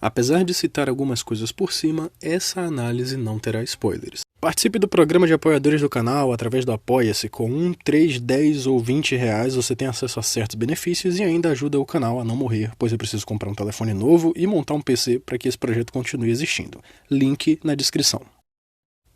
Apesar de citar algumas coisas por cima, essa análise não terá spoilers. Participe do programa de apoiadores do canal através do Apoia-se. Com 1, 3, 10 ou 20 reais você tem acesso a certos benefícios e ainda ajuda o canal a não morrer, pois eu preciso comprar um telefone novo e montar um PC para que esse projeto continue existindo. Link na descrição.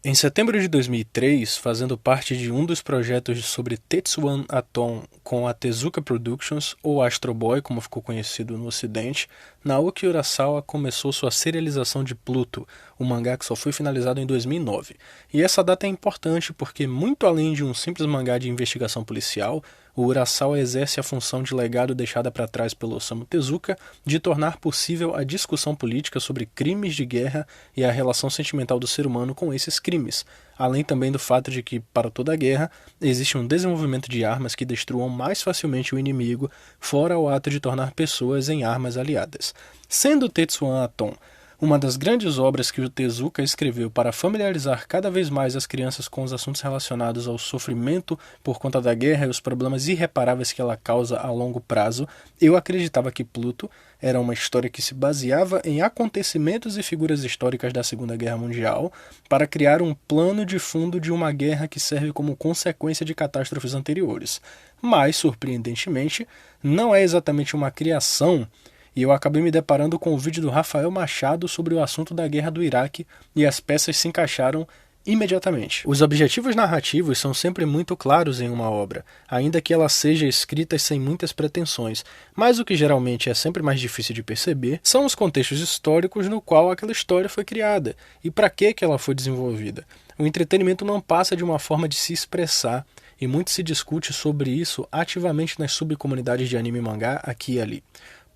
Em setembro de 2003, fazendo parte de um dos projetos sobre Tetsuwan Atom com a Tezuka Productions, ou Astro Boy, como ficou conhecido no ocidente, Naoki Urasawa começou sua serialização de Pluto, o mangá que só foi finalizado em 2009. E essa data é importante porque, muito além de um simples mangá de investigação policial, o Urasawa exerce a função de legado deixada para trás pelo Osamu Tezuka de tornar possível a discussão política sobre crimes de guerra e a relação sentimental do ser humano com esses crimes, além também do fato de que, para toda a guerra, existe um desenvolvimento de armas que destruam mais facilmente o inimigo, fora o ato de tornar pessoas em armas aliadas. Sendo Tetsuwan Atom uma das grandes obras que o Tezuka escreveu para familiarizar cada vez mais as crianças com os assuntos relacionados ao sofrimento por conta da guerra e os problemas irreparáveis que ela causa a longo prazo, eu acreditava que Pluto era uma história que se baseava em acontecimentos e figuras históricas da Segunda Guerra Mundial para criar um plano de fundo de uma guerra que serve como consequência de catástrofes anteriores. Mas, surpreendentemente, não é exatamente uma criação. E eu acabei me deparando com o vídeo do Rafael Machado sobre o assunto da guerra do Iraque e as peças se encaixaram imediatamente. Os objetivos narrativos são sempre muito claros em uma obra, ainda que ela seja escrita sem muitas pretensões, mas o que geralmente é sempre mais difícil de perceber são os contextos históricos no qual aquela história foi criada e para que ela foi desenvolvida. O entretenimento não passa de uma forma de se expressar, e muito se discute sobre isso ativamente nas subcomunidades de anime e mangá aqui e ali.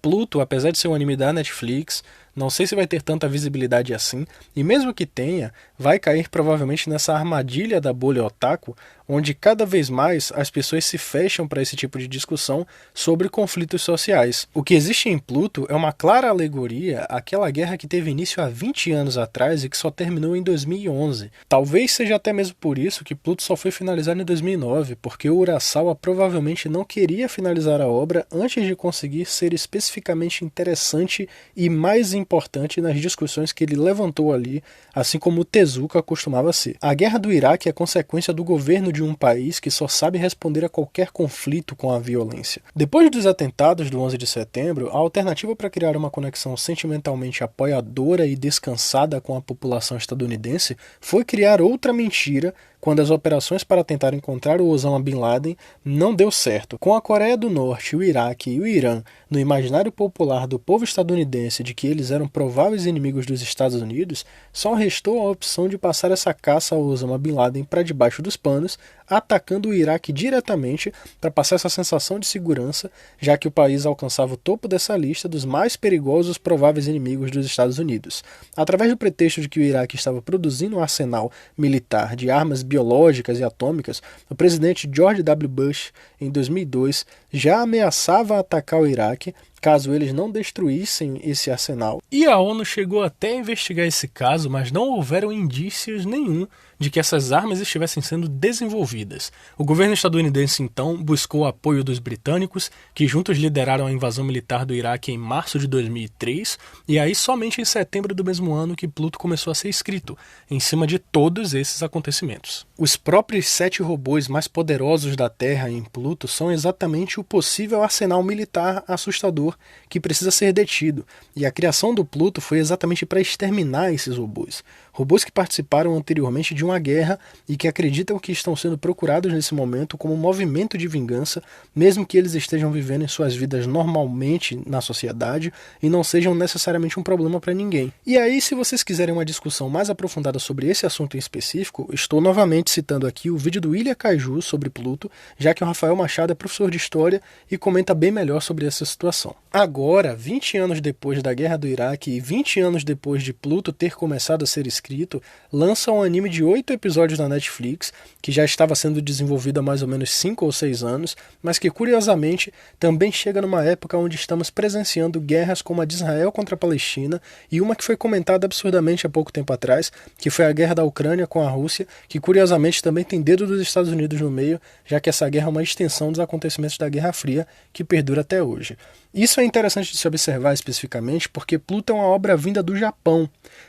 Pluto, apesar de ser um anime da Netflix, não sei se vai ter tanta visibilidade assim, e mesmo que tenha, vai cair provavelmente nessa armadilha da bolha otaku, onde cada vez mais as pessoas se fecham para esse tipo de discussão sobre conflitos sociais. O que existe em Pluto é uma clara alegoria àquela guerra que teve início há 20 anos atrás e que só terminou em 2011. Talvez seja até mesmo por isso que Pluto só foi finalizado em 2009, porque o Urasawa provavelmente não queria finalizar a obra antes de conseguir ser especificamente interessante e mais importante nas discussões que ele levantou ali, assim como o Tezuka costumava ser. A guerra do Iraque é consequência do governo de um país que só sabe responder a qualquer conflito com a violência. Depois dos atentados do 11 de setembro, a alternativa para criar uma conexão sentimentalmente apoiadora e descansada com a população estadunidense foi criar outra mentira quando as operações para tentar encontrar o Osama Bin Laden não deu certo. Com a Coreia do Norte, o Iraque e o Irã no imaginário popular do povo estadunidense de que eles eram prováveis inimigos dos Estados Unidos, só restou a opção de passar essa caça ao Osama Bin Laden para debaixo dos panos, atacando o Iraque diretamente para passar essa sensação de segurança, já que o país alcançava o topo dessa lista dos mais perigosos prováveis inimigos dos Estados Unidos. Através do pretexto de que o Iraque estava produzindo um arsenal militar de armas biológicas e atômicas, o presidente George W. Bush, em 2002, já ameaçava atacar o Iraque caso eles não destruíssem esse arsenal. E a ONU chegou até a investigar esse caso, mas não houveram indícios nenhum de que essas armas estivessem sendo desenvolvidas. O governo estadunidense, então, buscou o apoio dos britânicos, que juntos lideraram a invasão militar do Iraque em março de 2003, e aí somente em setembro do mesmo ano que Pluto começou a ser escrito, em cima de todos esses acontecimentos. Os próprios 7 robôs mais poderosos da Terra em Pluto são exatamente o possível arsenal militar assustador que precisa ser detido, e a criação do Pluto foi exatamente para exterminar esses robôs. Robôs que participaram anteriormente de uma guerra e que acreditam que estão sendo procurados nesse momento como um movimento de vingança, mesmo que eles estejam vivendo em suas vidas normalmente na sociedade e não sejam necessariamente um problema para ninguém. E aí, se vocês quiserem uma discussão mais aprofundada sobre esse assunto em específico, estou novamente citando aqui o vídeo do Ilha Kaiju sobre Pluto, já que o Rafael Machado é professor de história e comenta bem melhor sobre essa situação. Agora, 20 anos depois da Guerra do Iraque e 20 anos depois de Pluto ter começado a ser escrito, lança um anime de 8 episódios na Netflix, que já estava sendo desenvolvido há mais ou menos 5 ou 6 anos, mas que curiosamente também chega numa época onde estamos presenciando guerras como a de Israel contra a Palestina e uma que foi comentada absurdamente há pouco tempo atrás, que foi a guerra da Ucrânia com a Rússia, que curiosamente também tem dedo dos Estados Unidos no meio, já que essa guerra é uma extensão dos acontecimentos da Guerra Fria que perdura até hoje. Isso é interessante de se observar especificamente porque Pluto é uma obra vinda do Japão,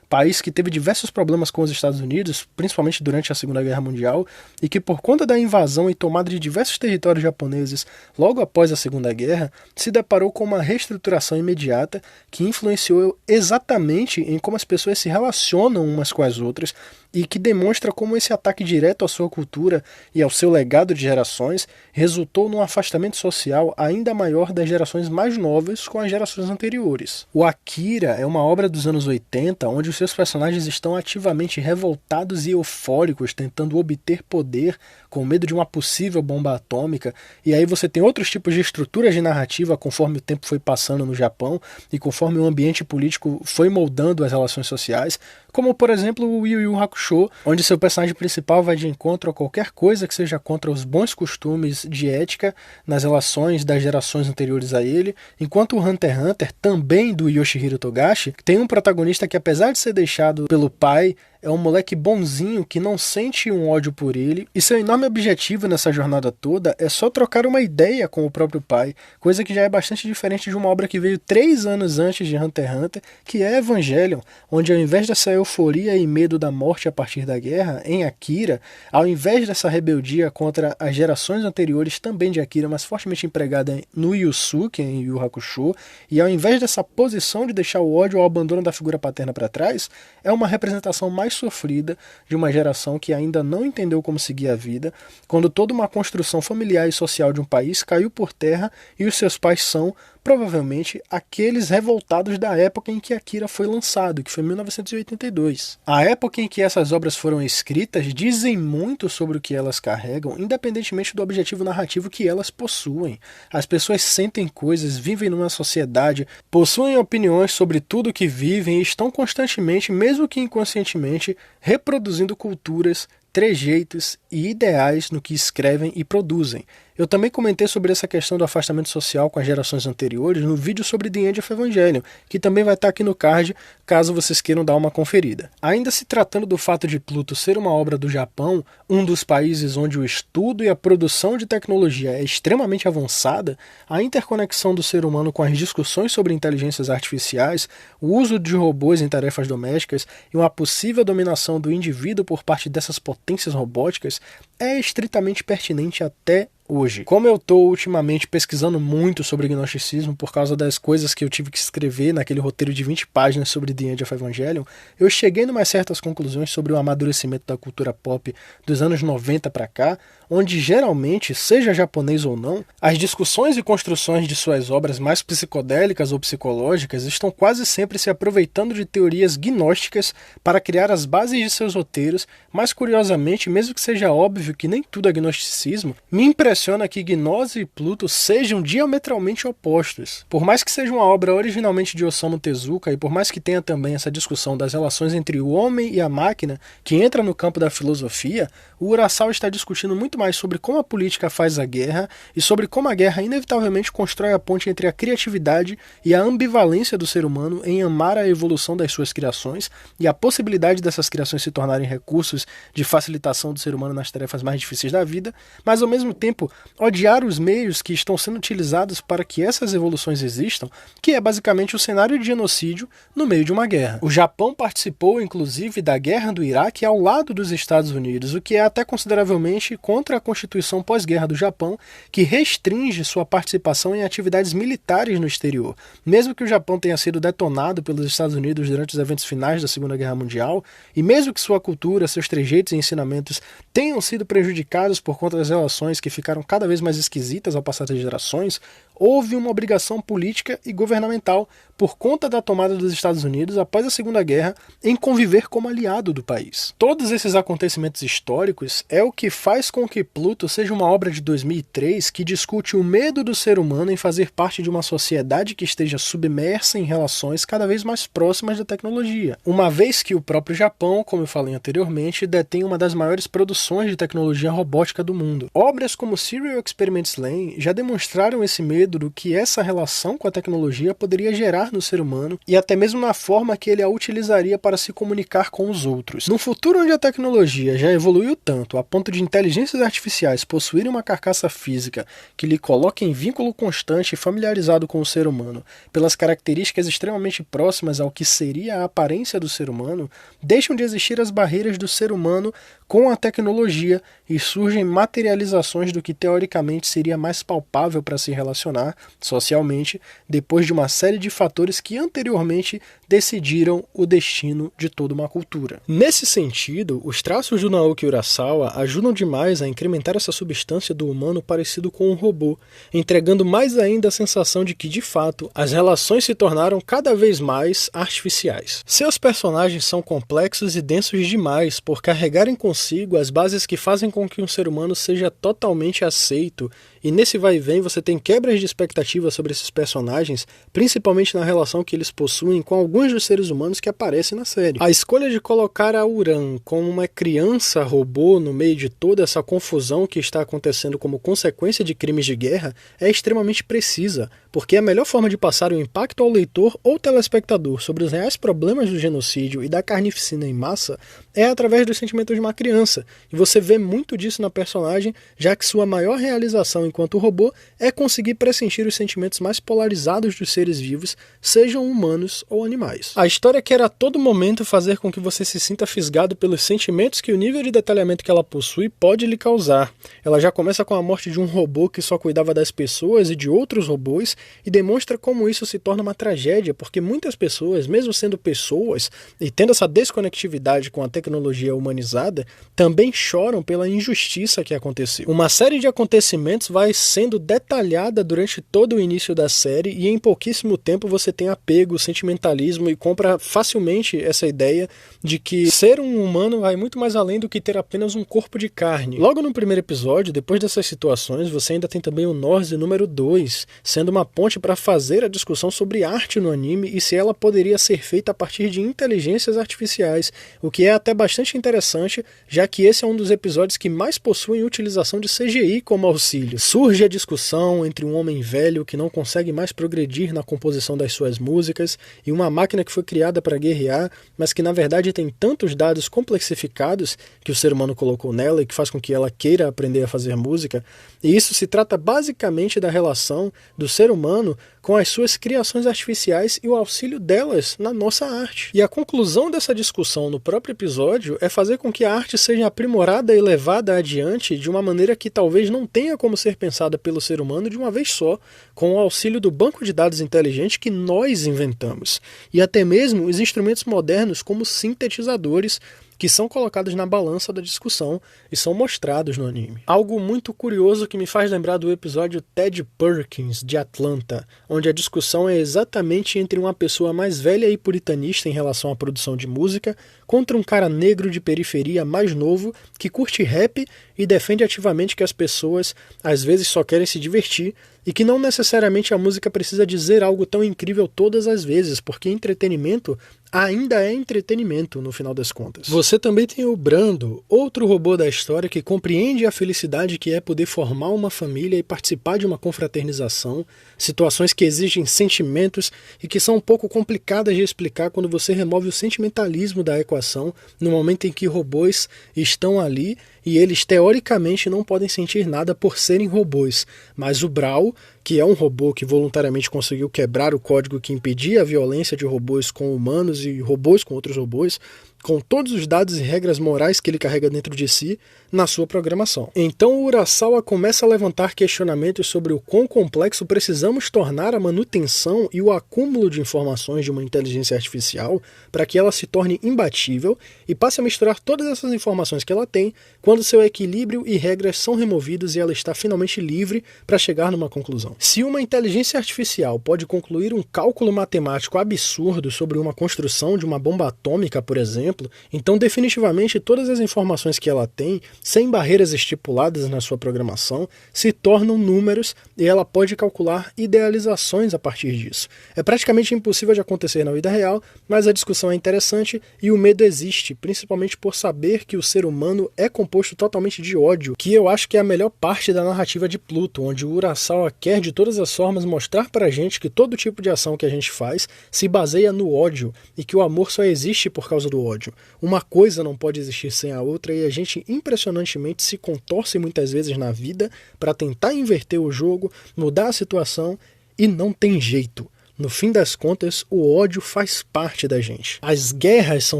país que teve diversos problemas com os Estados Unidos, principalmente durante a Segunda Guerra Mundial, e que por conta da invasão e tomada de diversos territórios japoneses logo após a Segunda Guerra, se deparou com uma reestruturação imediata que influenciou exatamente em como as pessoas se relacionam umas com as outras e que demonstra como esse ataque direto à sua cultura e ao seu legado de gerações resultou num afastamento social ainda maior das gerações mais novas com as gerações anteriores. O Akira é uma obra dos anos 80 onde os seus personagens estão ativamente revoltados e eufóricos, tentando obter poder com medo de uma possível bomba atômica, e aí você tem outros tipos de estruturas de narrativa conforme o tempo foi passando no Japão e conforme o ambiente político foi moldando as relações sociais, como por exemplo o Yu Yu Hakusho, onde seu personagem principal vai de encontro a qualquer coisa que seja contra os bons costumes de ética nas relações das gerações anteriores a ele, enquanto o Hunter x Hunter, também do Yoshihiro Togashi, tem um protagonista que, apesar de ser deixado pelo pai, é um moleque bonzinho que não sente um ódio por ele, e seu enorme objetivo nessa jornada toda é só trocar uma ideia com o próprio pai, coisa que já é bastante diferente de uma obra que veio 3 anos antes de Hunter x Hunter, que é Evangelion, onde ao invés dessa euforia e medo da morte a partir da guerra, em Akira, ao invés dessa rebeldia contra as gerações anteriores também de Akira, mas fortemente empregada no Yusuke, em Yu Yu Hakusho, e ao invés dessa posição de deixar o ódio ou o abandono da figura paterna para trás, é uma representação mais sofrida de uma geração que ainda não entendeu como seguir a vida, quando toda uma construção familiar e social de um país caiu por terra e os seus pais são, provavelmente, aqueles revoltados da época em que Akira foi lançado, que foi 1982. A época em que essas obras foram escritas dizem muito sobre o que elas carregam, independentemente do objetivo narrativo que elas possuem. As pessoas sentem coisas, vivem numa sociedade, possuem opiniões sobre tudo que vivem e estão constantemente, mesmo que inconscientemente, reproduzindo culturas, trejeitos e ideais no que escrevem e produzem. Eu também comentei sobre essa questão do afastamento social com as gerações anteriores no vídeo sobre The End of Evangelion, que também vai estar aqui no card, caso vocês queiram dar uma conferida. Ainda se tratando do fato de Pluto ser uma obra do Japão, um dos países onde o estudo e a produção de tecnologia é extremamente avançada, a interconexão do ser humano com as discussões sobre inteligências artificiais, o uso de robôs em tarefas domésticas e uma possível dominação do indivíduo por parte dessas potências robóticas é estritamente pertinente até hoje. Como eu estou ultimamente pesquisando muito sobre gnosticismo por causa das coisas que eu tive que escrever naquele roteiro de 20 páginas sobre The End of Evangelion, eu cheguei em umas certas conclusões sobre o amadurecimento da cultura pop dos anos 90 para cá, onde geralmente, seja japonês ou não, as discussões e construções de suas obras mais psicodélicas ou psicológicas estão quase sempre se aproveitando de teorias gnósticas para criar as bases de seus roteiros, mas curiosamente, mesmo que seja óbvio que nem tudo é gnosticismo, me impressiona que Gnose e Pluto sejam diametralmente opostos. Por mais que seja uma obra originalmente de Osamu Tezuka e por mais que tenha também essa discussão das relações entre o homem e a máquina, que entra no campo da filosofia, o Urasawa está discutindo muito mais sobre como a política faz a guerra e sobre como a guerra inevitavelmente constrói a ponte entre a criatividade e a ambivalência do ser humano em amar a evolução das suas criações e a possibilidade dessas criações se tornarem recursos de facilitação do ser humano nas tarefas mais difíceis da vida, mas ao mesmo tempo odiar os meios que estão sendo utilizados para que essas evoluções existam, que é basicamente o cenário de genocídio no meio de uma guerra. O Japão participou inclusive da guerra do Iraque ao lado dos Estados Unidos, o que é até consideravelmente contra a Constituição pós-guerra do Japão, que restringe sua participação em atividades militares no exterior. Mesmo que o Japão tenha sido detonado pelos Estados Unidos durante os eventos finais da Segunda Guerra Mundial, e mesmo que sua cultura, seus trejeitos e ensinamentos tenham sido prejudicados por conta das relações que ficaram cada vez mais esquisitas ao passar das gerações, houve uma obrigação política e governamental por conta da tomada dos Estados Unidos após a Segunda Guerra em conviver como aliado do país. Todos esses acontecimentos históricos é o que faz com que Pluto seja uma obra de 2003 que discute o medo do ser humano em fazer parte de uma sociedade que esteja submersa em relações cada vez mais próximas da tecnologia. Uma vez que o próprio Japão, como eu falei anteriormente, detém uma das maiores produções de tecnologia robótica do mundo. Obras como Serial Experiments Lain já demonstraram esse medo medo do que essa relação com a tecnologia poderia gerar no ser humano e até mesmo na forma que ele a utilizaria para se comunicar com os outros. Num futuro onde a tecnologia já evoluiu tanto a ponto de inteligências artificiais possuírem uma carcaça física que lhe coloque em vínculo constante e familiarizado com o ser humano, pelas características extremamente próximas ao que seria a aparência do ser humano, deixam de existir as barreiras do ser humano com a tecnologia e surgem materializações do que teoricamente seria mais palpável para se relacionar socialmente, depois de uma série de fatores que anteriormente decidiram o destino de toda uma cultura. Nesse sentido, os traços do Naoki Urasawa ajudam demais a incrementar essa substância do humano parecido com um robô, entregando mais ainda a sensação de que, de fato, as relações se tornaram cada vez mais artificiais. Seus personagens são complexos e densos demais por carregarem consigo as bases que fazem com que um ser humano seja totalmente aceito, e nesse vai e vem você tem quebras de expectativa sobre esses personagens, principalmente na relação que eles possuem com alguns dos seres humanos que aparecem na série. A escolha de colocar a Uran como uma criança robô no meio de toda essa confusão que está acontecendo como consequência de crimes de guerra é extremamente precisa, porque a melhor forma de passar o impacto ao leitor ou telespectador sobre os reais problemas do genocídio e da carnificina em massa é através dos sentimentos de uma criança, e você vê muito disso na personagem, já que sua maior realização enquanto robô é conseguir pressentir os sentimentos mais polarizados dos seres vivos, sejam humanos ou animais. A história quer a todo momento fazer com que você se sinta fisgado pelos sentimentos que o nível de detalhamento que ela possui pode lhe causar. Ela já começa com a morte de um robô que só cuidava das pessoas e de outros robôs, e demonstra como isso se torna uma tragédia, porque muitas pessoas, mesmo sendo pessoas e tendo essa desconectividade com a tecnologia humanizada, também choram pela injustiça que aconteceu. Uma série de acontecimentos vai sendo detalhada durante todo o início da série, e em pouquíssimo tempo você tem apego, sentimentalismo e compra facilmente essa ideia de que ser um humano vai muito mais além do que ter apenas um corpo de carne. Logo no primeiro episódio, depois dessas situações, você ainda tem também o Norse número 2, sendo uma ponte para fazer a discussão sobre arte no anime e se ela poderia ser feita a partir de inteligências artificiais, o que é até bastante interessante, já que esse é um dos episódios que mais possuem utilização de CGI como auxílio. Surge a discussão entre um homem velho que não consegue mais progredir na composição das suas músicas e uma máquina que foi criada para guerrear, mas que na verdade tem tantos dados complexificados que o ser humano colocou nela e que faz com que ela queira aprender a fazer música, e isso se trata basicamente da relação do ser humano com as suas criações artificiais e o auxílio delas na nossa arte. E a conclusão dessa discussão no próprio episódio é fazer com que a arte seja aprimorada e levada adiante de uma maneira que talvez não tenha como ser pensada pelo ser humano de uma vez só, com o auxílio do banco de dados inteligente que nós inventamos. E até mesmo os instrumentos modernos como sintetizadores, que são colocados na balança da discussão e são mostrados no anime. Algo muito curioso que me faz lembrar do episódio Ted Perkins, de Atlanta, onde a discussão é exatamente entre uma pessoa mais velha e puritanista em relação à produção de música contra um cara negro de periferia mais novo que curte rap e defende ativamente que as pessoas às vezes só querem se divertir e que não necessariamente a música precisa dizer algo tão incrível todas as vezes, porque entretenimento ainda é entretenimento no final das contas. Você também tem o Brando, outro robô da história que compreende a felicidade que é poder formar uma família e participar de uma confraternização, situações que exigem sentimentos e que são um pouco complicadas de explicar quando você remove o sentimentalismo da equação no momento em que robôs estão ali e eles teoricamente não podem sentir nada por serem robôs, mas o Brawl, que é um robô que voluntariamente conseguiu quebrar o código que impedia a violência de robôs com humanos e robôs com outros robôs, com todos os dados e regras morais que ele carrega dentro de si na sua programação. Então o Urasawa começa a levantar questionamentos sobre o quão complexo precisamos tornar a manutenção e o acúmulo de informações de uma inteligência artificial para que ela se torne imbatível e passe a misturar todas essas informações que ela tem quando seu equilíbrio e regras são removidos e ela está finalmente livre para chegar numa conclusão. Se uma inteligência artificial pode concluir um cálculo matemático absurdo sobre uma construção de uma bomba atômica, por exemplo, então definitivamente todas as informações que ela tem, sem barreiras estipuladas na sua programação, se tornam números e ela pode calcular idealizações a partir disso. É praticamente impossível de acontecer na vida real, mas a discussão é interessante e o medo existe, principalmente por saber que o ser humano é composto totalmente de ódio, que eu acho que é a melhor parte da narrativa de Pluto, onde o Urasawa quer de todas as formas mostrar pra gente que todo tipo de ação que a gente faz se baseia no ódio e que o amor só existe por causa do ódio. Uma coisa não pode existir sem a outra e a gente impressionantemente se contorce muitas vezes na vida para tentar inverter o jogo, mudar a situação e não tem jeito. No fim das contas, o ódio faz parte da gente. As guerras são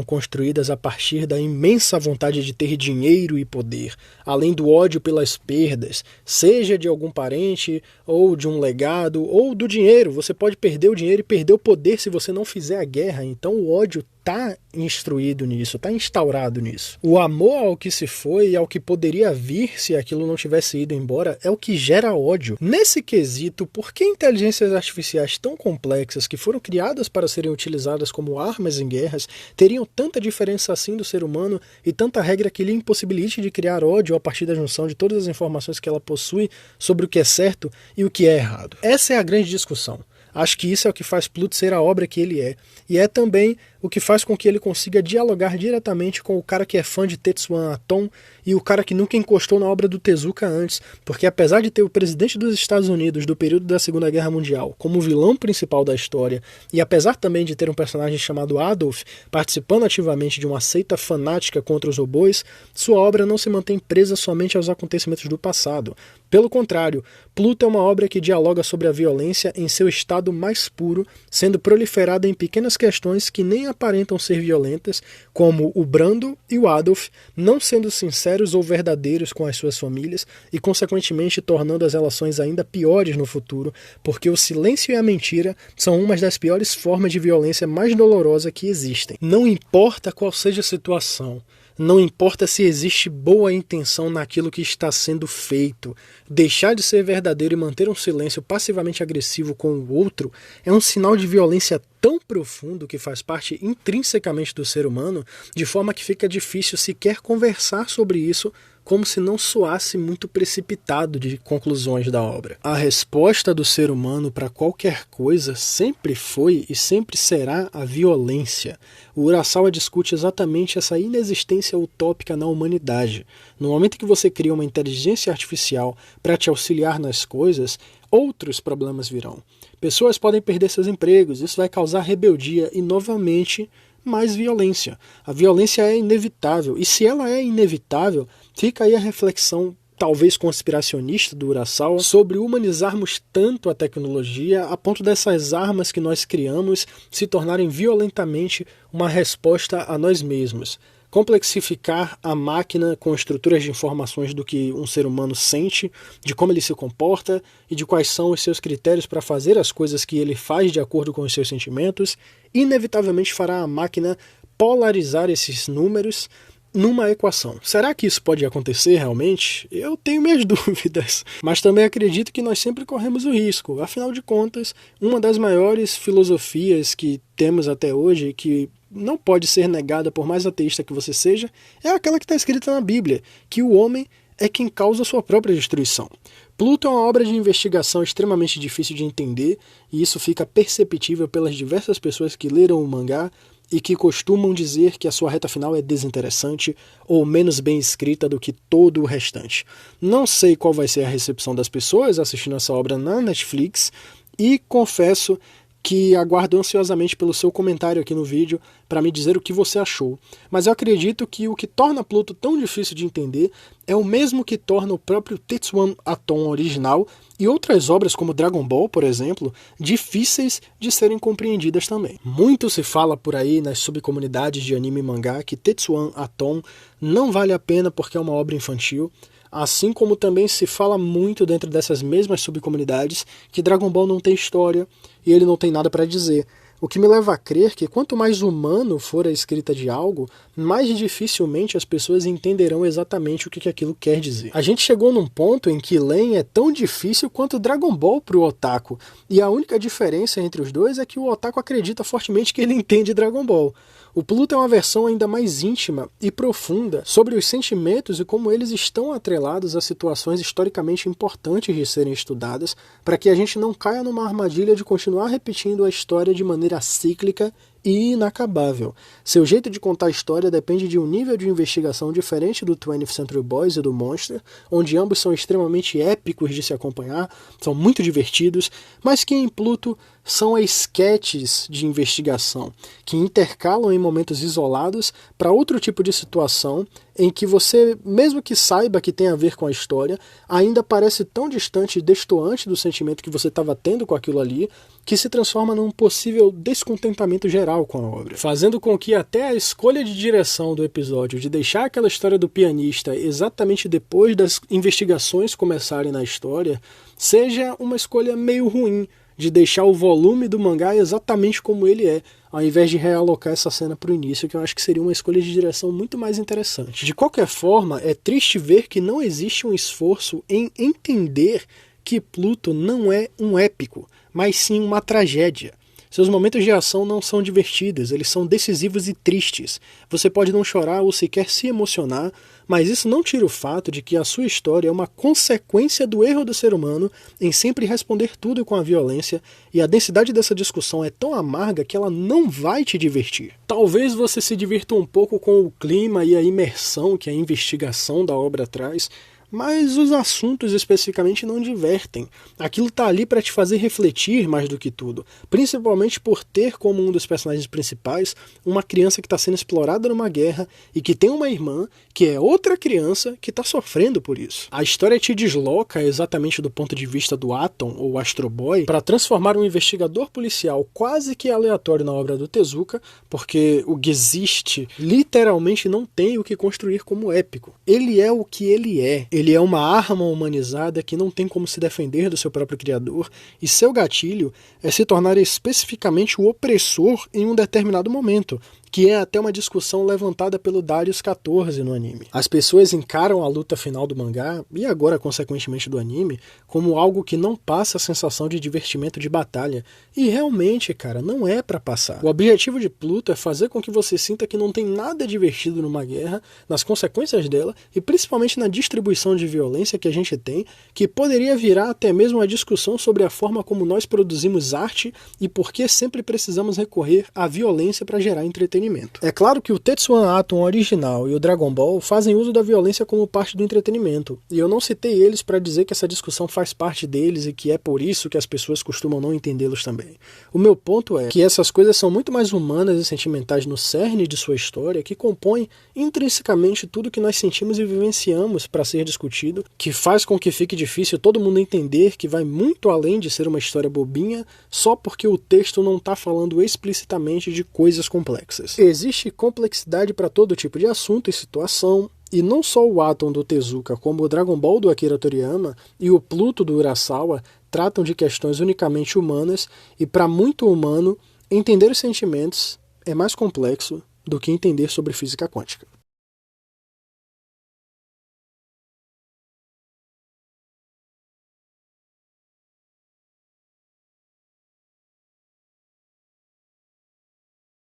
construídas a partir da imensa vontade de ter dinheiro e poder, além do ódio pelas perdas, seja de algum parente, ou de um legado, ou do dinheiro. Você pode perder o dinheiro e perder o poder se você não fizer a guerra, então o ódio está instruído nisso, está instaurado nisso. O amor ao que se foi e ao que poderia vir se aquilo não tivesse ido embora é o que gera ódio. Nesse quesito, por que inteligências artificiais tão complexas que foram criadas para serem utilizadas como armas em guerras teriam tanta diferença assim do ser humano e tanta regra que lhe impossibilite de criar ódio a partir da junção de todas as informações que ela possui sobre o que é certo e o que é errado? Essa é a grande discussão. Acho que isso é o que faz Pluto ser a obra que ele é. E é também o que faz com que ele consiga dialogar diretamente com o cara que é fã de Tetsuan Atom e o cara que nunca encostou na obra do Tezuka antes, porque apesar de ter o presidente dos Estados Unidos do período da Segunda Guerra Mundial como vilão principal da história, e apesar também de ter um personagem chamado Adolf participando ativamente de uma seita fanática contra os robôs, sua obra não se mantém presa somente aos acontecimentos do passado. Pelo contrário, Pluto é uma obra que dialoga sobre a violência em seu estado mais puro, sendo proliferada em pequenas questões que nem aparentam ser violentas, como o Brando e o Adolf não sendo sinceros ou verdadeiros com as suas famílias e, consequentemente, tornando as relações ainda piores no futuro, porque o silêncio e a mentira são uma das piores formas de violência mais dolorosa que existem. Não importa qual seja a situação, não importa se existe boa intenção naquilo que está sendo feito, deixar de ser verdadeiro e manter um silêncio passivamente agressivo com o outro é um sinal de violência tão profundo que faz parte intrinsecamente do ser humano, de forma que fica difícil sequer conversar sobre isso, como se não soasse muito precipitado de conclusões da obra. A resposta do ser humano para qualquer coisa sempre foi e sempre será a violência. O Urasawa discute exatamente essa inexistência utópica na humanidade. No momento que você cria uma inteligência artificial para te auxiliar nas coisas, outros problemas virão. Pessoas podem perder seus empregos, isso vai causar rebeldia e, novamente, mais violência. A violência é inevitável, e se ela é inevitável, fica aí a reflexão, talvez conspiracionista, do Urasawa, sobre humanizarmos tanto a tecnologia a ponto dessas armas que nós criamos se tornarem violentamente uma resposta a nós mesmos. Complexificar a máquina com estruturas de informações do que um ser humano sente, de como ele se comporta e de quais são os seus critérios para fazer as coisas que ele faz de acordo com os seus sentimentos, inevitavelmente fará a máquina polarizar esses números numa equação. Será que isso pode acontecer realmente? Eu tenho minhas dúvidas, mas também acredito que nós sempre corremos o risco. Afinal de contas, uma das maiores filosofias que temos até hoje, que não pode ser negada por mais ateísta que você seja, é aquela que está escrita na Bíblia, que o homem é quem causa a sua própria destruição. Pluto é uma obra de investigação extremamente difícil de entender, e isso fica perceptível pelas diversas pessoas que leram o mangá e que costumam dizer que a sua reta final é desinteressante ou menos bem escrita do que todo o restante. Não sei qual vai ser a recepção das pessoas assistindo essa obra na Netflix, e confesso que aguardo ansiosamente pelo seu comentário aqui no vídeo para me dizer o que você achou. Mas eu acredito que o que torna Pluto tão difícil de entender é o mesmo que torna o próprio Tetsuan Atom original e outras obras como Dragon Ball, por exemplo, difíceis de serem compreendidas também. Muito se fala por aí nas subcomunidades de anime e mangá que Tetsuan Atom não vale a pena porque é uma obra infantil, assim como também se fala muito dentro dessas mesmas subcomunidades que Dragon Ball não tem história e ele não tem nada para dizer. O que me leva a crer que quanto mais humano for a escrita de algo, mais dificilmente as pessoas entenderão exatamente o que aquilo quer dizer. A gente chegou num ponto em que Len é tão difícil quanto Dragon Ball pro otaku, e a única diferença entre os dois é que o otaku acredita fortemente que ele entende Dragon Ball. O Pluto é uma versão ainda mais íntima e profunda sobre os sentimentos e como eles estão atrelados a situações historicamente importantes de serem estudadas, para que a gente não caia numa armadilha de continuar repetindo a história de maneira cíclica e inacabável. Seu jeito de contar a história depende de um nível de investigação diferente do 20th Century Boys e do Monster, onde ambos são extremamente épicos de se acompanhar, são muito divertidos, mas que em Pluto são esquetes de investigação, que intercalam em momentos isolados para outro tipo de situação em que você, mesmo que saiba que tem a ver com a história, ainda parece tão distante e destoante do sentimento que você estava tendo com aquilo ali, que se transforma num possível descontentamento geral com a obra, fazendo com que até a escolha de direção do episódio, de deixar aquela história do pianista exatamente depois das investigações começarem na história, seja uma escolha meio ruim, de deixar o volume do mangá exatamente como ele é, ao invés de realocar essa cena para o início, que eu acho que seria uma escolha de direção muito mais interessante. De qualquer forma, é triste ver que não existe um esforço em entender que Pluto não é um épico, mas sim uma tragédia. Seus momentos de ação não são divertidos, eles são decisivos e tristes. Você pode não chorar ou sequer se emocionar, mas isso não tira o fato de que a sua história é uma consequência do erro do ser humano em sempre responder tudo com a violência, e a densidade dessa discussão é tão amarga que ela não vai te divertir. Talvez você se divirta um pouco com o clima e a imersão que a investigação da obra traz, mas os assuntos especificamente não divertem. Aquilo tá ali para te fazer refletir mais do que tudo, principalmente por ter como um dos personagens principais uma criança que está sendo explorada numa guerra e que tem uma irmã que é outra criança que está sofrendo por isso. A história te desloca exatamente do ponto de vista do Atom, ou Astro Boy, para transformar um investigador policial quase que aleatório na obra do Tezuka, porque o Gesicht literalmente não tem o que construir como épico. Ele é o que ele é. Ele é uma arma humanizada que não tem como se defender do seu próprio criador, e seu gatilho é se tornar especificamente o opressor em um determinado momento, que é até uma discussão levantada pelo Darius 14 no anime. As pessoas encaram a luta final do mangá, e agora consequentemente do anime, como algo que não passa a sensação de divertimento de batalha, e realmente, cara, não é pra passar. O objetivo de Pluto é fazer com que você sinta que não tem nada divertido numa guerra, nas consequências dela, e principalmente na distribuição de violência que a gente tem, que poderia virar até mesmo uma discussão sobre a forma como nós produzimos arte e por que sempre precisamos recorrer à violência para gerar entretenimento. É claro que o Tetsuan Atom original e o Dragon Ball fazem uso da violência como parte do entretenimento, e eu não citei eles para dizer que essa discussão faz parte deles e que é por isso que as pessoas costumam não entendê-los também. O meu ponto é que essas coisas são muito mais humanas e sentimentais no cerne de sua história, que compõem intrinsecamente tudo que nós sentimos e vivenciamos para ser discutido, que faz com que fique difícil todo mundo entender que vai muito além de ser uma história bobinha só porque o texto não está falando explicitamente de coisas complexas. Existe complexidade para todo tipo de assunto e situação, e não só o Atom do Tezuka, como o Dragon Ball do Akira Toriyama e o Pluto do Urasawa tratam de questões unicamente humanas, e para muito humano, entender os sentimentos é mais complexo do que entender sobre física quântica.